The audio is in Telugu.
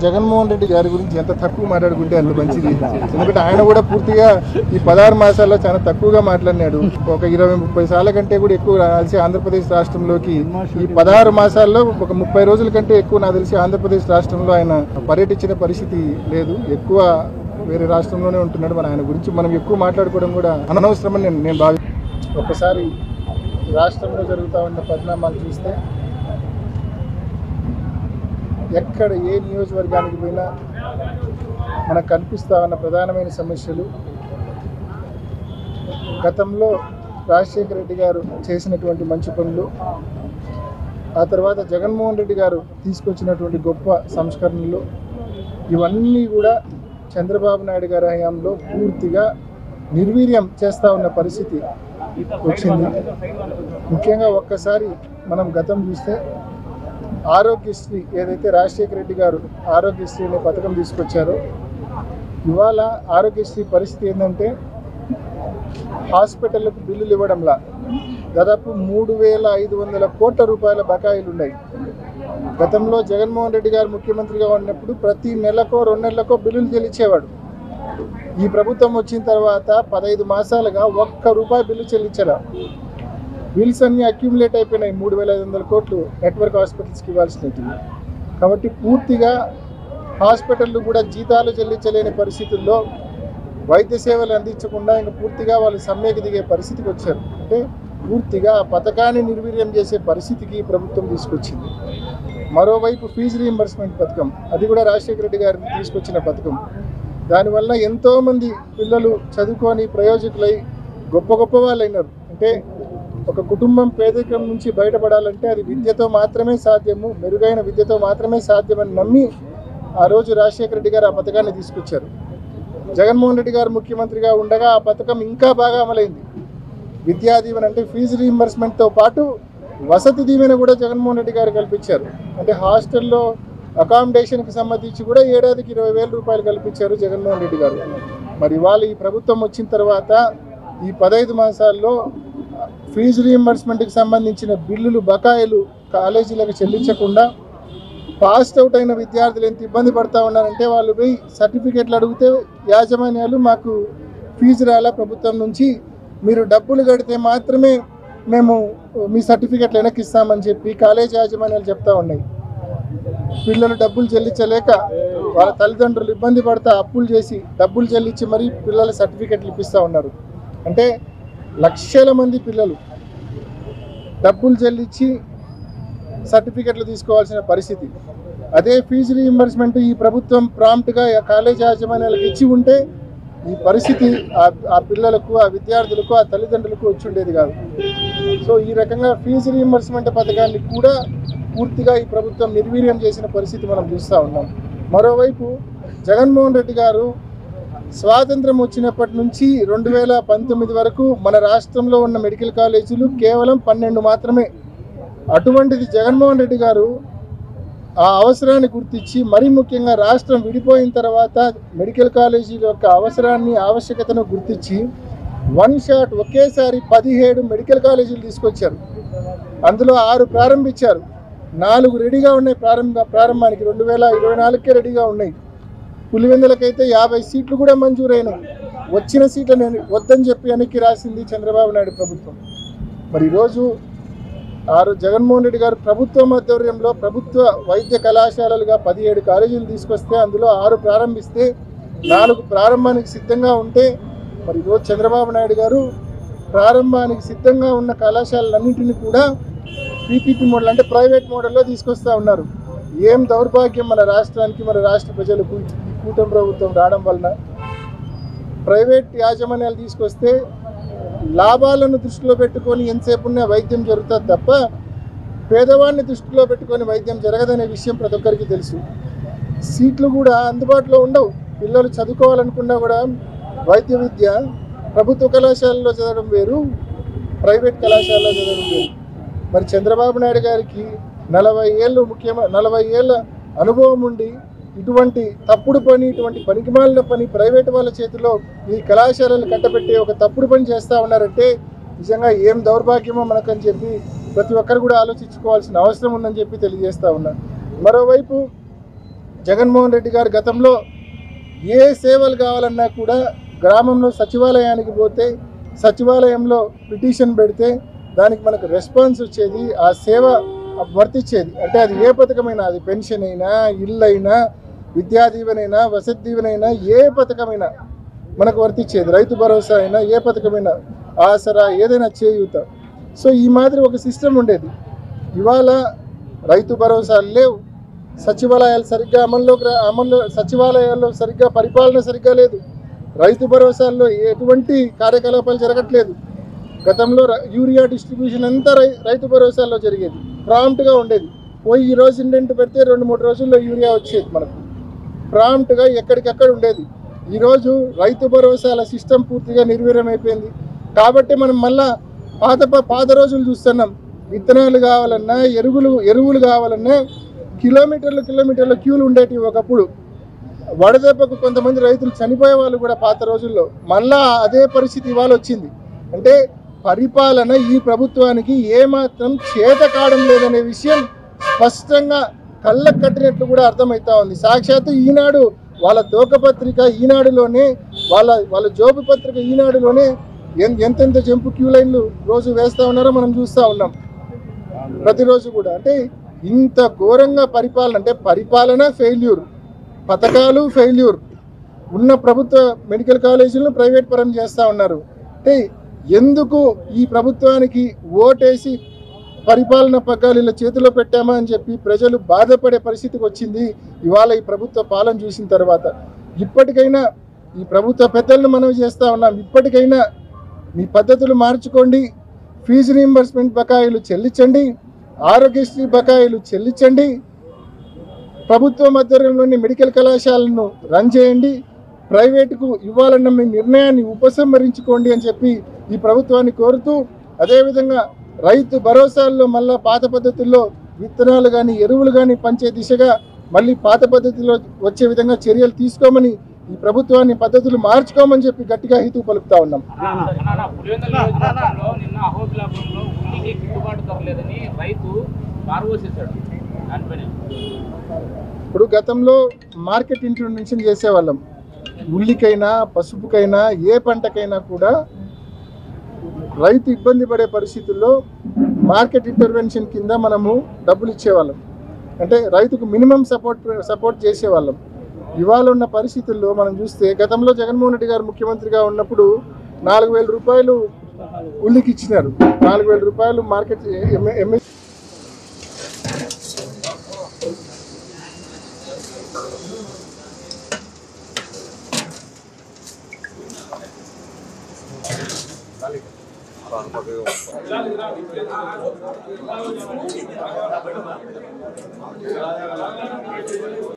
జగన్మోహన్ రెడ్డి గారి గురించి ఎంత తక్కువ మాట్లాడుకుంటే అంత మంచిది. ఎందుకంటే ఆయన కూడా పూర్తిగా ఈ 16 మాసాల్లో చాలా తక్కువగా మాట్లాడినాడు. ఒక 20-30 సార్ల కంటే కూడా ఎక్కువ తెలిసి ఆంధ్రప్రదేశ్ రాష్ట్రంలోకి ఈ 16 మాసాల్లో ఒక 30 రోజుల కంటే ఎక్కువ నాకు తెలిసి ఆంధ్రప్రదేశ్ రాష్ట్రంలో ఆయన పర్యటించిన పరిస్థితి లేదు. ఎక్కువ వేరే రాష్ట్రంలోనే ఉంటున్నాడు. మన ఆయన గురించి మనం ఎక్కువ మాట్లాడుకోవడం కూడా అనవసరమని నేను భావిస్తున్నాను. ఒకసారి రాష్ట్రంలో జరుగుతూ ఉన్న పరిణామాలు చూస్తే ఎక్కడ ఏ నియోజకవర్గానికి పోయినా మనకు కనిపిస్తా ఉన్న ప్రధానమైన సమస్యలు గతంలో రాజశేఖర రెడ్డి గారు చేసినటువంటి మంచి పనులు, ఆ తర్వాత జగన్మోహన్ రెడ్డి గారు తీసుకొచ్చినటువంటి గొప్ప సంస్కరణలు, ఇవన్నీ కూడా చంద్రబాబు నాయుడు గారి హయాంలో పూర్తిగా నిర్వీర్యం చేస్తూ ఉన్న పరిస్థితి వచ్చింది. ముఖ్యంగా ఒక్కసారి మనం గతం చూస్తే ఆరోగ్యశ్రీ ఏదైతే రాజశేఖర రెడ్డి గారు ఆరోగ్యశ్రీ అనే పథకం తీసుకొచ్చారో, ఇవాళ ఆరోగ్యశ్రీ పరిస్థితి ఏంటంటే హాస్పిటళ్లకు బిల్లులు ఇవ్వడంలా దాదాపు 3,500 కోట్ల రూపాయల బకాయిలు ఉన్నాయి. గతంలో జగన్మోహన్ రెడ్డి గారు ముఖ్యమంత్రిగా ఉన్నప్పుడు ప్రతి నెలకో 2 నెలలకో బిల్లులు చెల్లించేవాడు. ఈ ప్రభుత్వం వచ్చిన తర్వాత 15 మాసాలుగా ₹1 బిల్లు చెల్లించారు. బిల్స్ అన్నీ అక్యుములేట్ అయిపోయినాయి. 3,500 కోట్లు నెట్వర్క్ హాస్పిటల్స్కి ఇవ్వాల్సినవి. కాబట్టి పూర్తిగా హాస్పిటళ్ళు కూడా జీతాలు చెల్లించలేని పరిస్థితుల్లో వైద్య సేవలు అందించకుండా ఇంకా పూర్తిగా వాళ్ళు సమ్మెకు దిగే పరిస్థితికి వచ్చారు. అంటే పూర్తిగా ఆ పథకాన్ని నిర్వీర్యం చేసే పరిస్థితికి ప్రభుత్వం తీసుకొచ్చింది. మరోవైపు ఫీజు రీయింబర్స్మెంట్ పథకం, అది కూడా రాజశేఖర రెడ్డి గారు తీసుకొచ్చిన పథకం. దానివల్ల ఎంతోమంది పిల్లలు చదువుకొని ప్రయోజకులై గొప్ప వాళ్ళు అయినారు. అంటే ఒక కుటుంబం పేదరికం నుంచి బయటపడాలంటే అది విద్యతో మాత్రమే సాధ్యము, మెరుగైన విద్యతో మాత్రమే సాధ్యమని నమ్మి ఆ రోజు రాజశేఖర రెడ్డి గారు ఆ పథకాన్ని తీసుకొచ్చారు. జగన్మోహన్ రెడ్డి గారు ముఖ్యమంత్రిగా ఉండగా ఆ పథకం ఇంకా బాగా అమలైంది. విద్యా దీవెన అంటే ఫీజు రీయింబర్స్మెంట్తో పాటు వసతి దీవెన కూడా జగన్మోహన్ రెడ్డి గారు కల్పించారు. అంటే హాస్టల్లో అకామిడేషన్కి సంబంధించి కూడా ఏడాదికి 20,000 రూపాయలు కల్పించారు జగన్మోహన్ రెడ్డి గారు. మరి ఇవాళ ఈ ప్రభుత్వం వచ్చిన తర్వాత ఈ 15 మాసాల్లో ఫీజు రీయింబర్స్మెంట్కి సంబంధించిన బిల్లులు బకాయిలు కాలేజీలకు చెల్లించకుండా పాస్డ్ అవుట్ అయిన విద్యార్థులు ఎంత ఇబ్బంది పడతా ఉన్నారంటే వాళ్ళు పోయి సర్టిఫికెట్లు అడిగితే యాజమాన్యాలు మాకు ఫీజు రాలా ప్రభుత్వం నుంచి, మీరు డబ్బులు కడితే మాత్రమే మేము మీ సర్టిఫికెట్లు వెనక్కి ఇస్తామని చెప్పి కాలేజీ యాజమాన్యాలు చెప్తా ఉన్నాయి. పిల్లలు డబ్బులు చెల్లించలేక వాళ్ళ తల్లిదండ్రులు ఇబ్బంది పడతా అప్పులు చేసి డబ్బులు చెల్లించి మరీ పిల్లల సర్టిఫికెట్లు ఇప్పిస్తూ ఉన్నారు. అంటే లక్షల మంది పిల్లలు డబ్బులు చెల్లించి సర్టిఫికెట్లు తీసుకోవాల్సిన పరిస్థితి. అదే ఫీజు రీయింబర్స్మెంట్ ఈ ప్రభుత్వం ప్రాంప్ట్గా కాలేజ్ యాజమాన్యాలకు ఇచ్చి ఉంటే ఈ పరిస్థితి ఆ పిల్లలకు, ఆ విద్యార్థులకు, ఆ తల్లిదండ్రులకు వచ్చి ఉండేది కాదు. సో ఈ రకంగా ఫీజు రీయింబర్స్మెంట్ పథకాన్ని కూడా పూర్తిగా ఈ ప్రభుత్వం నిర్వీర్యం చేసిన పరిస్థితి మనం చూస్తూ ఉన్నాం. మరోవైపు జగన్మోహన్ రెడ్డి గారు స్వాతంత్రం వచ్చినప్పటి నుంచి 2019 వరకు మన రాష్ట్రంలో ఉన్న మెడికల్ కాలేజీలు కేవలం 12 మాత్రమే. అటువంటిది జగన్మోహన్ రెడ్డి గారు ఆ అవసరాన్ని గుర్తించి, మరీ ముఖ్యంగా రాష్ట్రం విడిపోయిన తర్వాత మెడికల్ కాలేజీల యొక్క అవసరాన్ని, ఆవశ్యకతను గుర్తించి వన్ షాట్ ఒకేసారి 17 మెడికల్ కాలేజీలు తీసుకొచ్చారు. అందులో 6 ప్రారంభించారు. 4 రెడీగా ఉన్నాయి. ప్రారంభానికి 2024కే రెడీగా ఉన్నాయి. పులివెందులకైతే 50 సీట్లు కూడా మంజూరైనాయి. వచ్చిన సీట్లను వద్దని చెప్పి వెనక్కి రాసింది చంద్రబాబు నాయుడు ప్రభుత్వం. మరి ఈరోజు జగన్మోహన్ రెడ్డి గారు ప్రభుత్వం ఆధ్వర్యంలో ప్రభుత్వ వైద్య కళాశాలలుగా 17 కాలేజీలు తీసుకొస్తే అందులో 6 ప్రారంభిస్తే 4 ప్రారంభానికి సిద్ధంగా ఉంటే, మరి ఈరోజు చంద్రబాబు నాయుడు గారు ప్రారంభానికి సిద్ధంగా ఉన్న కళాశాలలన్నింటినీ కూడా పీపీపీ మోడల్ అంటే ప్రైవేట్ మోడల్లో తీసుకొస్తూ ఉన్నారు. ఏం దౌర్భాగ్యం మన రాష్ట్రానికి, మన రాష్ట్ర ప్రజలకు. ఈ కూటమి ప్రభుత్వం రావడం వలన ప్రైవేట్ యాజమాన్యాలు తీసుకొస్తే లాభాలను దృష్టిలో పెట్టుకొని ఎంతసేపు ఉన్న వైద్యం జరుగుతుంది తప్ప పేదవాడిని దృష్టిలో పెట్టుకొని వైద్యం జరగదనే విషయం ప్రతి ఒక్కరికి తెలుసు. సీట్లు కూడా అందుబాటులో ఉండవు. పిల్లలు చదువుకోవాలనుకున్నా కూడా వైద్య విద్య ప్రభుత్వ కళాశాలలో చదవడం వేరు, ప్రైవేట్ కళాశాలలో చదవడం వేరు. మరి చంద్రబాబు నాయుడు గారికి 40 ఏళ్ళ అనుభవం ఉండి ఇటువంటి తప్పుడు పని, ఇటువంటి పనికిమాలిన పని ప్రైవేట్ వాళ్ళ చేతిలో ఈ కళాశాలలు కట్టబెట్టి ఒక తప్పుడు పని చేస్తూ ఉన్నారంటే నిజంగా ఏం దౌర్భాగ్యమో మనకని చెప్పి ప్రతి ఒక్కరు కూడా ఆలోచించుకోవాల్సిన అవసరం ఉందని చెప్పి తెలియజేస్తూ ఉన్నారు. మరోవైపు జగన్మోహన్ రెడ్డి గారు గతంలో ఏ సేవలు కావాలన్నా కూడా గ్రామంలో సచివాలయానికి పోతే సచివాలయంలో పిటిషన్ పెడితే దానికి మనకు రెస్పాన్స్ వచ్చేది, ఆ సేవ వర్తించేది. అంటే అది ఏ పథకమైనా, అది పెన్షన్ అయినా, ఇల్లు అయినా, విద్యా దీవెనైనా, వసతి దీవెనైనా, ఏ పథకమైనా మనకు వర్తించేది. రైతు భరోసా అయినా, ఏ పథకమైనా, ఆసరా, ఏదైనా చేయూత. సో ఈ మాదిరి ఒక సిస్టమ్ ఉండేది. ఇవాళ రైతు భరోసాలు లేవు, సచివాలయాలు సరిగ్గా సచివాలయాల్లో సరిగ్గా పరిపాలన సరిగ్గా లేదు, రైతు భరోసాల్లో ఎటువంటి కార్యకలాపాలు జరగట్లేదు. గతంలో యూరియా డిస్ట్రిబ్యూషన్ అంతా రైతు భరోసాల్లో జరిగేది, ప్రాంప్ట్గా ఉండేది. పోయి ఈరోజు ఇండెంట్ పెడితే 2-3 రోజుల్లో యూరియా వచ్చేది, మనకు ప్రాంప్ట్గా ఎక్కడికక్కడ ఉండేది. ఈరోజు రైతు భరోసాల సిస్టమ్ పూర్తిగా నిర్వీర్యమైపోయింది. కాబట్టి మనం మళ్ళా పాత రోజులు చూస్తున్నాం. విత్తనాలు కావాలన్నా, ఎరువులు కావాలన్నా కిలోమీటర్ల క్యూలు ఉండేటివి ఒకప్పుడు. వడదెబ్బకు కొంతమంది రైతులు చనిపోయే వాళ్ళు కూడా పాత రోజుల్లో. మళ్ళా అదే పరిస్థితి ఇవాళ వచ్చింది. అంటే పరిపాలన ఈ ప్రభుత్వానికి ఏమాత్రం చేత కావడం లేదనే విషయం స్పష్టంగా కళ్ళకు కట్టినట్లు కూడా అర్థమవుతా ఉంది. సాక్షాత్తు ఈనాడు వాళ్ళ తోకపత్రిక ఈనాడులోనే, వాళ్ళ జోబు పత్రిక ఈనాడులోనే ఎంతెంత జంపు క్యూ లైన్లు రోజు వేస్తూ ఉన్నారో మనం చూస్తూ ఉన్నాం ప్రతిరోజు కూడా. అంటే ఇంత ఘోరంగా పరిపాలన, అంటే పరిపాలన ఫెయిల్యూర్, పథకాలు ఫెయిల్యూర్. ఉన్న ప్రభుత్వ మెడికల్ కాలేజీలను ప్రైవేట్ పరం చేస్తూ ఉన్నారు. అంటే ఎందుకు ఈ ప్రభుత్వానికి ఓటేసి పరిపాలన పగ్గాలు ఇలా చేతిలో పెట్టామా అని చెప్పి ప్రజలు బాధపడే పరిస్థితికి వచ్చింది ఇవాళ ఈ ప్రభుత్వ పాలన చూసిన తర్వాత. ఇప్పటికైనా ఈ ప్రభుత్వ పెద్దలను మనవి చేస్తూ ఉన్నాం, ఇప్పటికైనా మీ పద్ధతులు మార్చుకోండి, ఫీజు రీయింబర్స్మెంట్ బకాయిలు చెల్లించండి, ఆరోగ్యశ్రీ బకాయిలు చెల్లించండి, ప్రభుత్వ ఆధ్వర్యంలోని మెడికల్ కళాశాలను రన్ చేయండి, ప్రైవేటుకు ఇవ్వాలన్న మీ నిర్ణయాన్ని ఉపసంహరించుకోండి అని చెప్పి ఈ ప్రభుత్వాన్ని కోరుతూ, అదేవిధంగా రైతు భరోసాల్లో మళ్ళా పాత పద్ధతుల్లో విత్తనాలు కానీ ఎరువులు కానీ పంచే దిశగా మళ్ళీ పాత పద్ధతిలో వచ్చే విధంగా చర్యలు తీసుకోమని, ఈ ప్రభుత్వాన్ని పద్ధతులు మార్చుకోమని చెప్పి గట్టిగా హితవు పలుకుతా ఉన్నాం. ఇప్పుడు గతంలో మార్కెట్ ఇంట్రొడక్షన్ చేసేవాళ్ళం. ఉల్లికైనా, పసుపుకైనా, ఏ పంటకైనా కూడా రైతు ఇబ్బంది పడే పరిస్థితుల్లో మార్కెట్ ఇంటర్వెన్షన్ కింద మనము డబ్బులు ఇచ్చేవాళ్ళం. అంటే రైతుకు మినిమం సపోర్ట్ చేసేవాళ్ళం. ఇవాళ ఉన్న పరిస్థితుల్లో మనం చూస్తే, గతంలో జగన్మోహన్ రెడ్డి గారు ముఖ్యమంత్రిగా ఉన్నప్పుడు 4,000 రూపాయలు ఉల్లికి ఇచ్చినారు, 4,000 రూపాయలు మార్కెట్